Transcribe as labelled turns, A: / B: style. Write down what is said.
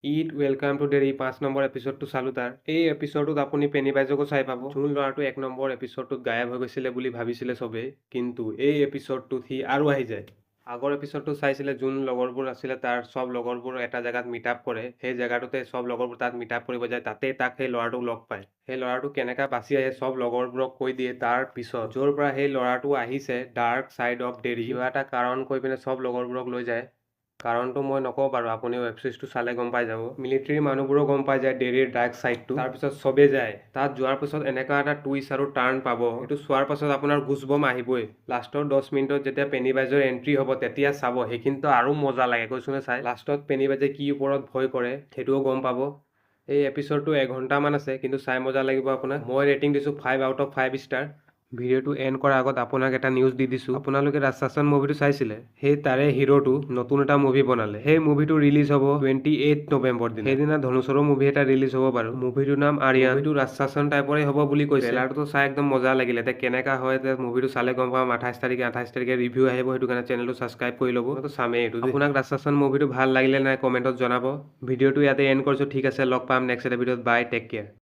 A: Welcome to dairy 5 number এপিছডটো চালোঁ তাৰ। এই এপিছডটোত আপুনি পেনিৱাইজকো চাই পাব। যোন ল'ৰাটো 1 নম্বৰ এপিছডটোত গায়ব হৈ গৈছিলে বুলি ভাবিছিলে চবেই, কিন্তু এই এপিছডটোত সি আৰু আহি যায়। আগৰ এপিছডটো চাইছিলে যোন লগৰবোৰ আছিলে তাৰ চব লগৰবোৰ এটা জেগাত মিট আপ কৰে। সেই জেগাটোতে চব লগৰবোৰ তাত মিট আপ কৰিব যায়, তাতেই তাক সেই ল'ৰাটোক লগ পায়। সেই ল'ৰাটো কেনেকা বাচি আহে চব লগৰবোৰক কৈ দিয়ে। তাৰ পিছত য'ৰ পৰা সেই ল'ৰাটো আহিছে ডাৰ্ক চাইড অফ ডেৰি, কিবা এটা কাৰণ কৈ পিনে চব লগৰবোৰক লৈ যায়। কাৰণটো মই নকওঁ বাৰু, আপুনি ৱেব ছিৰিজটো চালে গম পাই যাব। মিলিটাৰী মানুহবোৰো গম পাই যায় ডেৰিৰ ডাৰ্ক চাইডটো। তাৰপিছত চবেই যায়। তাত যোৱাৰ পিছত এনেকা এটা টুইষ্ট আৰু টাৰ্ণ পাব, সেইটো চোৱাৰ পাছত আপোনাৰ গুজবম আহিবই। লাষ্টৰ 10 মিনিটত যেতিয়া পেনিৱাইজৰ এন্ট্ৰি হ'ব তেতিয়া চাব, সেইখিনিতো আৰু মজা লাগে কৈছোঁ নে চাই। লাষ্টত পেনিৱাইজে কি ওপৰত ভয় কৰে সেইটোও গম পাব। এই এপিছডটো 1 ঘণ্টামান আছে, কিন্তু চাই মজা লাগিব আপোনাক। মই ৰেটিং দিছোঁ 5 আউট অফ 5 ষ্টাৰ। ভিডিঅ'টো এণ্ড কৰাৰ আগত আপোনাক এটা নিউজ দি দিছোঁ। আপোনালোকে ৰাজশাসন মুভিটো চাইছিলে, সেই তাৰে হিৰোটো নতুন এটা মুভি বনালে। সেই মুভিটো ৰিলিজ হ'ব 28 নৱেম্বৰ দিনা। সেইদিনা ধনুষৰো মুভি এটা ৰিলিজ হ'ব বাৰু। মুভিটোৰ নাম আৰিয়ান। মুভিটো ৰাজশাসন টাইপৰে হ'ব বুলি কৈছে। ট্ৰেইলাৰটো চাই একদম মজা লাগিলে। এতিয়া কেনেকা হয় মুভিটো চালে গম পাম। 28 তাৰিখে ৰিভিউ আহিব, সেইটো কাৰণে চেনেলটো ছাবস্ক্ৰাইব কৰি ল'ব। মইতো চামেই এইটো। আপোনাক ৰাজশাসন মুভিটো ভাল লাগিলে নাই কমেণ্টত জনাব। ভিডিঅ'টো ইয়াতে এণ্ড কৰিছোঁ। ঠিক আছে, লগ পাম নেক্সট এটা ভিডিঅ'ত। বাই, টেক কেয়াৰ।